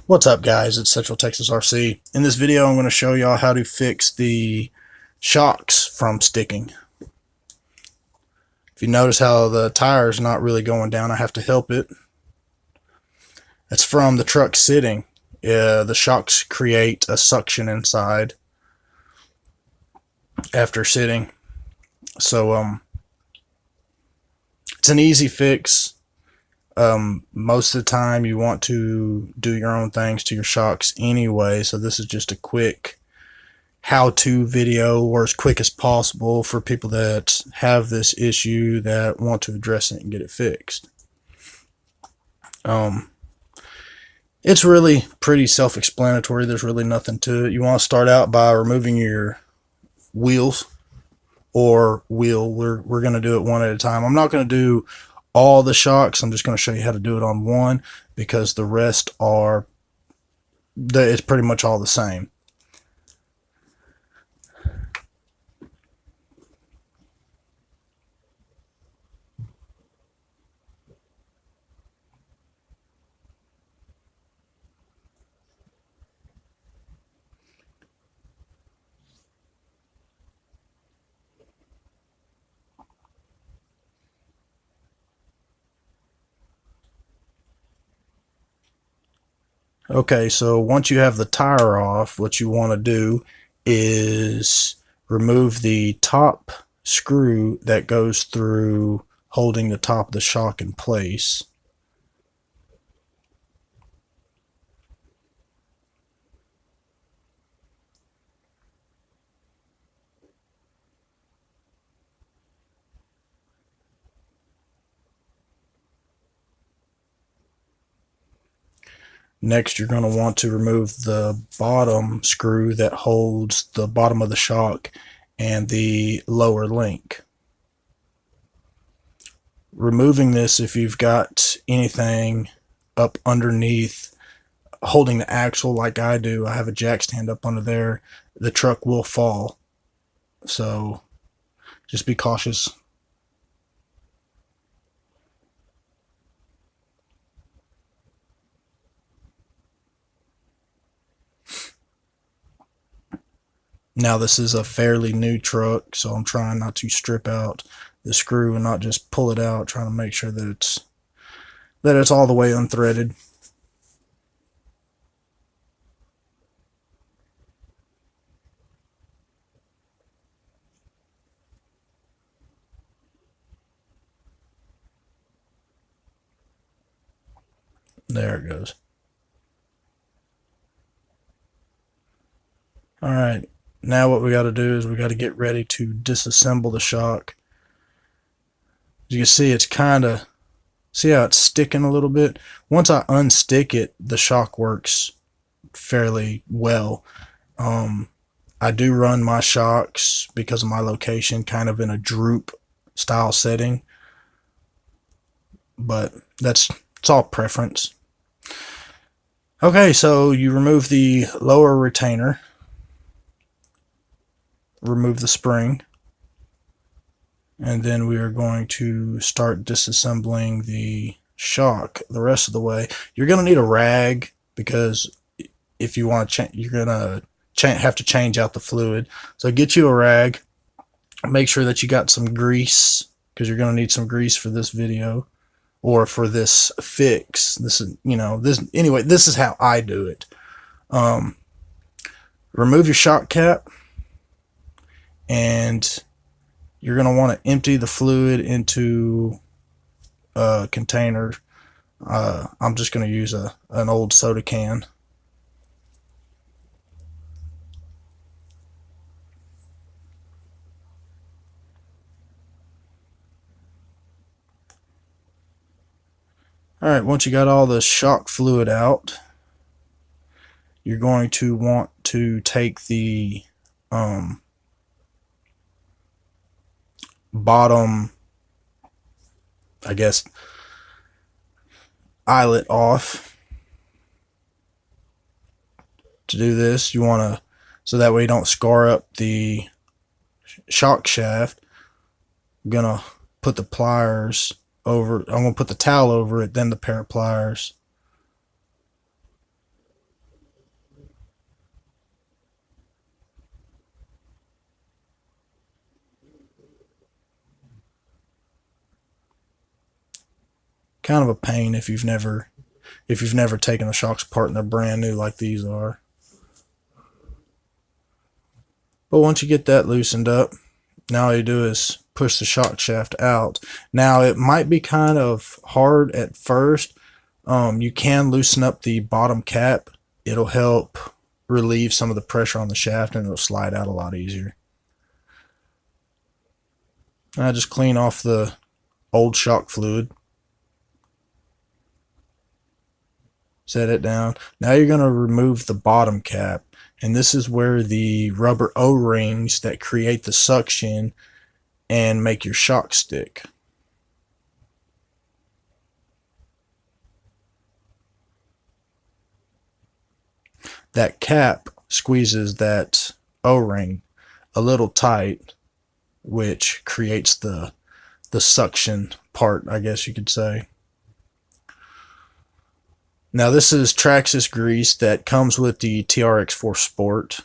What's up, guys? It's Central Texas RC. In this video I'm going to show y'all how to fix the shocks from sticking. If you notice how the tire is not really going down, I have to help it. It's from the truck sitting. The shocks create a suction inside after sitting. So it's an easy fix. Most of the time you want to do your own things to your shocks anyway, so this is just a quick how-to video, or as quick as possible for people that have this issue that want to address it and get it fixed. It's really pretty self-explanatory. There's really nothing to it. You want to start out by removing your wheels or wheel. We're going to do it one at a time. I'm not going to do all the shocks. I'm just going to show you how to do it on one, because the rest are, it's pretty much all the same. Okay, so once you have the tire off, what you want to do is remove the top screw that goes through holding the top of the shock in place. Next, you're going to want to remove the bottom screw that holds the bottom of the shock and the lower link. Removing this, if you've got anything up underneath holding the axle like I do, I have a jack stand up under there, the truck will fall. So just be cautious. Now this is a fairly new truck, so I'm trying not to strip out the screw and not just pull it out, trying to make sure that it's all the way unthreaded. There it goes. Alright, now what we got to do is we got to get ready to disassemble the shock. As you can see, it's kind of, see how it's sticking a little bit? Once I unstick it, the shock works fairly well. I do run my shocks, because of my location, kind of in a droop style setting, but it's all preference. Okay, so you remove the lower retainer, remove the spring, and then we are going to start disassembling the shock the rest of the way. You're going to need a rag, because if you want to change, you're going to have to change out the fluid. So get you a rag. Make sure that you got some grease, because you're going to need some grease for this video, or for this fix. This is, anyway, this is how I do it. Remove your shock cap, and you're going to want to empty the fluid into a container. I'm just going to use an old soda can. Alright, once you got all the shock fluid out, you're going to want to take the bottom, I guess, eyelet off. To do this, you want to, so that way you don't scar up the shock shaft. I'm going to put the pliers over, I'm going to put the towel over it, then the pair of pliers. kind of a pain if you've never taken the shocks apart and they're brand new like these are. But once you get that loosened up, now all you do is push the shock shaft out. Now it might be kind of hard at first. You can loosen up the bottom cap. It'll help relieve some of the pressure on the shaft and it'll slide out a lot easier. I just clean off the old shock fluid. Set it down. Now you're going to remove the bottom cap, and this is where the rubber O-rings that create the suction and make your shock stick. That cap squeezes that O-ring a little tight, which creates the suction part, I guess you could say. Now this is Traxxas grease that comes with the Trx4 Sport.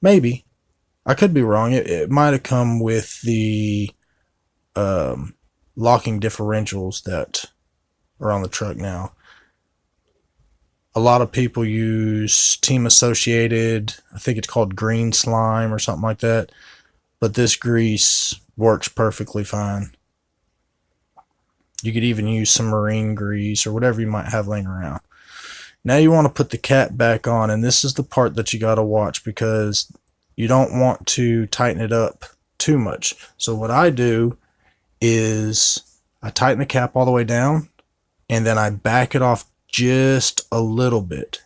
Maybe. I could be wrong. It might have come with the locking differentials that are on the truck now. A lot of people use Team Associated. I think it's called green slime or something like that. But this grease works perfectly fine. You could even use some marine grease or whatever you might have laying around. Now you want to put the cap back on, and this is the part that you got to watch because you don't want to tighten it up too much. So what I do is I tighten the cap all the way down, and then I back it off just a little bit.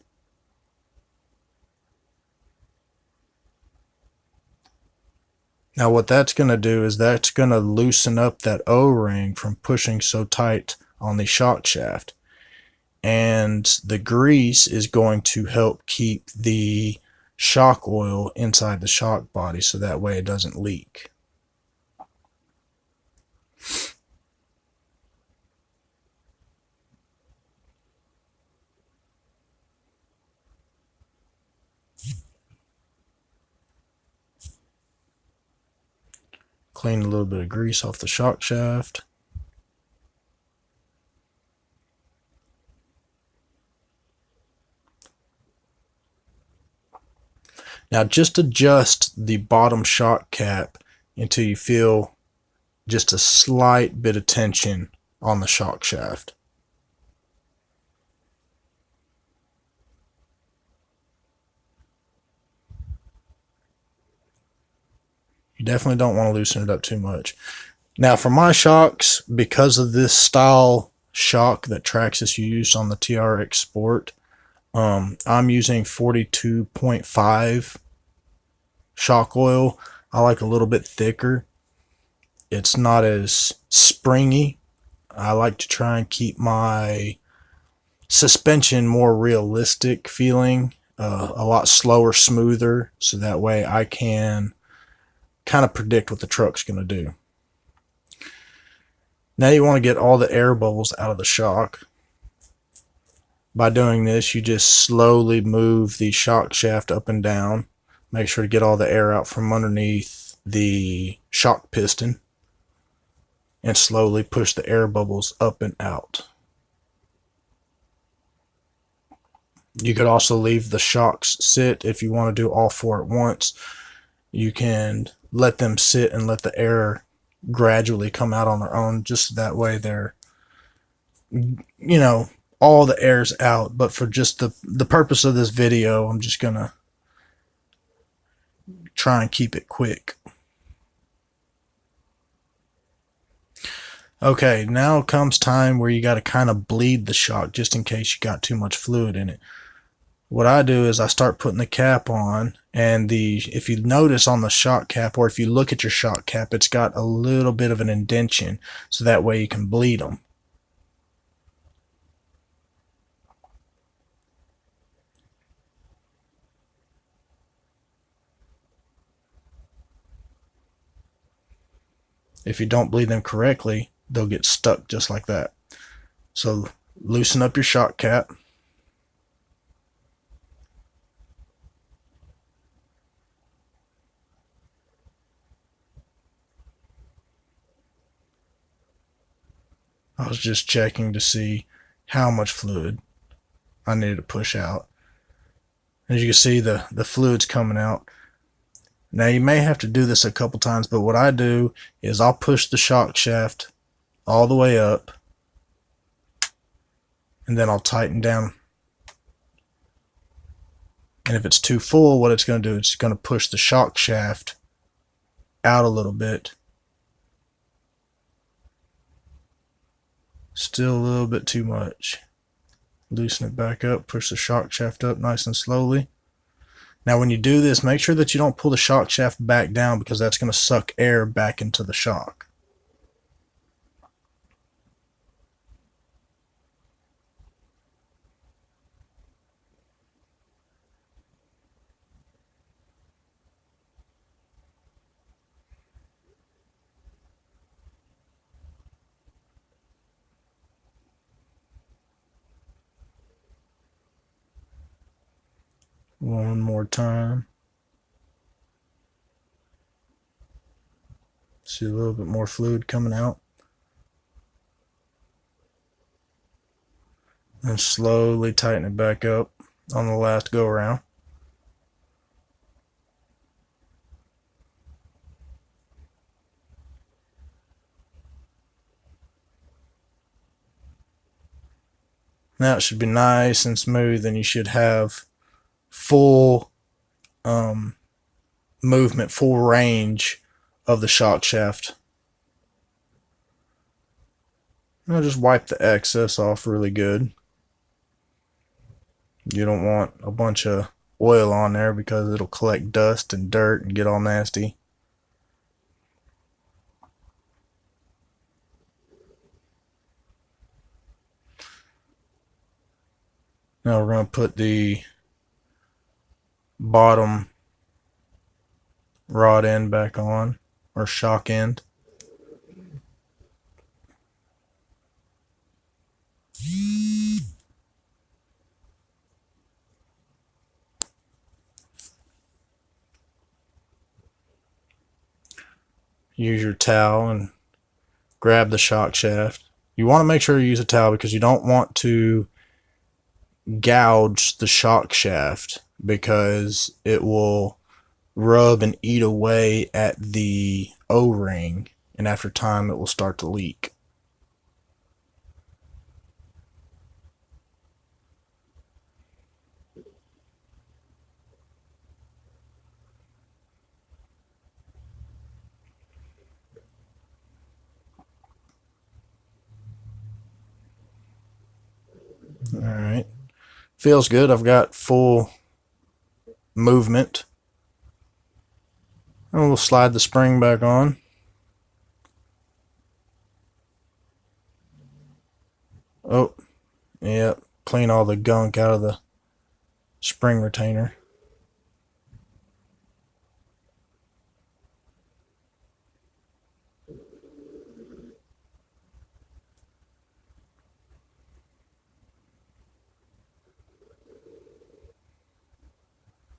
Now what that's going to do is that's going to loosen up that O-ring from pushing so tight on the shock shaft. And the grease is going to help keep the shock oil inside the shock body so that way it doesn't leak. Clean a little bit of grease off the shock shaft. Now just adjust the bottom shock cap until you feel just a slight bit of tension on the shock shaft. You definitely don't want to loosen it up too much. Now for my shocks, because of this style shock that Traxxas used on the TRX Sport, I'm using 42.5 shock oil. I like a little bit thicker. It's not as springy. I like to try and keep my suspension more realistic feeling, a lot slower, smoother, so that way I can kind of predict what the truck's going to do. Now you want to get all the air bubbles out of the shock. By doing this, you just slowly move the shock shaft up and down. Make sure to get all the air out from underneath the shock piston. And slowly push the air bubbles up and out. You could also leave the shocks sit if you want to do all four at once. You can let them sit and let the air gradually come out on their own, just that way they're, all the air's out. But for just the purpose of this video, I'm just gonna try and keep it quick. Okay, now comes time where you got to kind of bleed the shock just in case you got too much fluid in it. What I do is I start putting the cap on, and if you notice on the shock cap, or if you look at your shock cap, it's got a little bit of an indentation, so that way you can bleed them. If you don't bleed them correctly, they'll get stuck just like that. So loosen up your shock cap. I was just checking to see how much fluid I needed to push out. As you can see, the fluid's coming out. Now you may have to do this a couple times, but what I do is I'll push the shock shaft all the way up, and then I'll tighten down. And if it's too full, what it's going to do is it's going to push the shock shaft out a little bit. Still a little bit too much. Loosen it back up, push the shock shaft up nice and slowly. Now when you do this, make sure that you don't pull the shock shaft back down, because that's going to suck air back into the shock. One more time. See a little bit more fluid coming out. And slowly tighten it back up on the last go around. Now it should be nice and smooth, and you should have full movement, full range of the shock shaft. I'll just wipe the excess off really good. You don't want a bunch of oil on there, because it'll collect dust and dirt and get all nasty. Now we're going to put the bottom rod end back on, or shock end. Use your towel and grab the shock shaft. You want to make sure you use a towel, because you don't want to gouge the shock shaft, because it will rub and eat away at the O-ring, and after time it will start to leak. Alright, feels good. I've got full movement. And we'll slide the spring back on. Oh, yeah, clean all the gunk out of the spring retainer.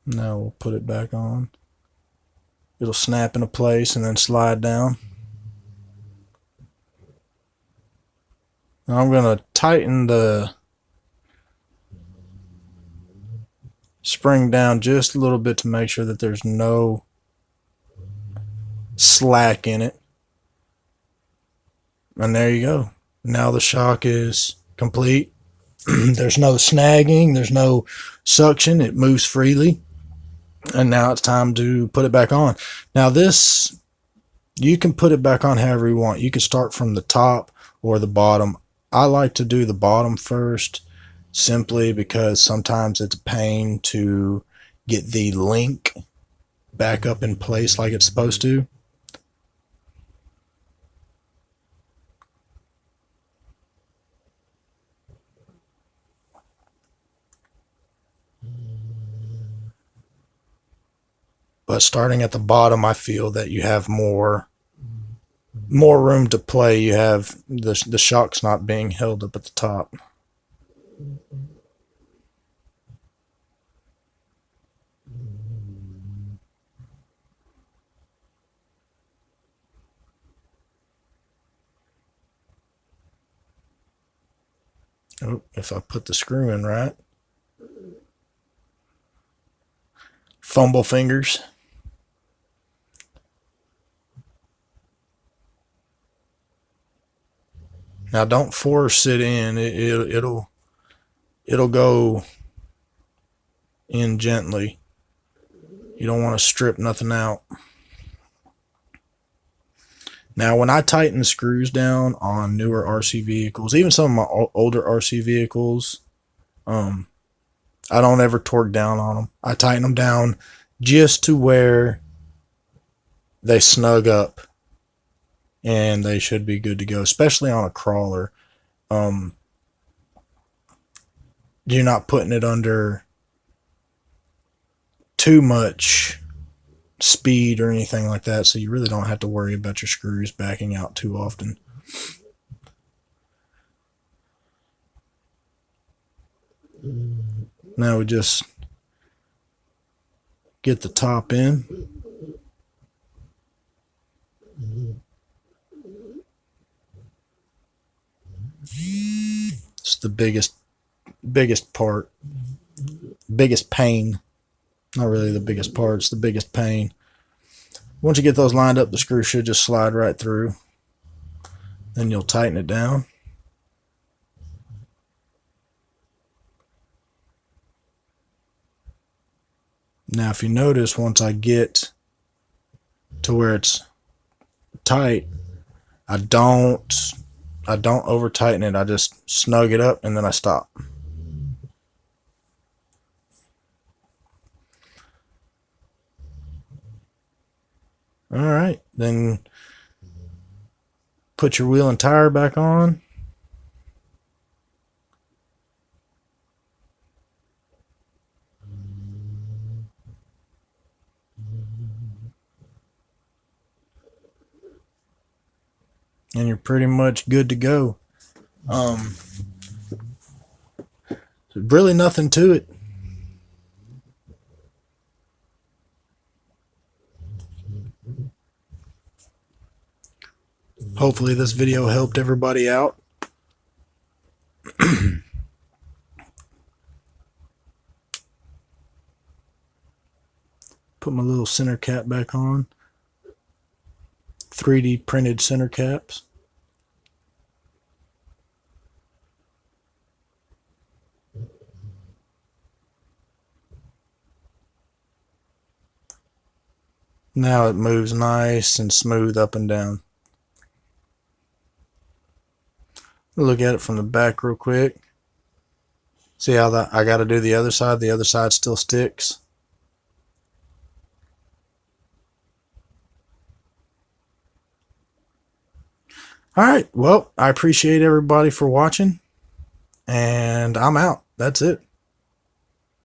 Now we'll put it back on. It'll snap into place and then slide down. Now I'm going to tighten the spring down just a little bit to make sure that there's no slack in it. And there you go. Now the shock is complete. There's no snagging, there's no suction, it moves freely. And now it's time to put it back on. Now this, you can put it back on however you want. You can start from the top or the bottom. I like to do the bottom first, simply because sometimes it's a pain to get the link back up in place like it's supposed to. But starting at the bottom, I feel that you have more room to play. You have the shocks not being held up at the top. Oh, if I put the screw in right. Fumble fingers. Now don't force it in. It'll go in gently. You don't want to strip nothing out. Now, when I tighten the screws down on newer RC vehicles, even some of my older RC vehicles, I don't ever torque down on them. I tighten them down just to where they snug up, and they should be good to go, especially on a crawler. You're not putting it under too much speed or anything like that, so you really don't have to worry about your screws backing out too often. Now we just get the top in. It's the biggest part, biggest pain. Not really the biggest part, it's the biggest pain. Once you get those lined up, the screw should just slide right through. Then you'll tighten it down. Now if you notice, once I get to where it's tight, I don't over tighten it. I just snug it up and then I stop. Alright, then put your wheel and tire back on. And you're pretty much good to go. Really nothing to it. Hopefully this video helped everybody out. Put my little center cap back on. 3D printed center caps. Now it moves nice and smooth up and down. Look at it from the back real quick. See how that I got to do the other side still sticks. Alright, well, I appreciate everybody for watching, and I'm out. That's it.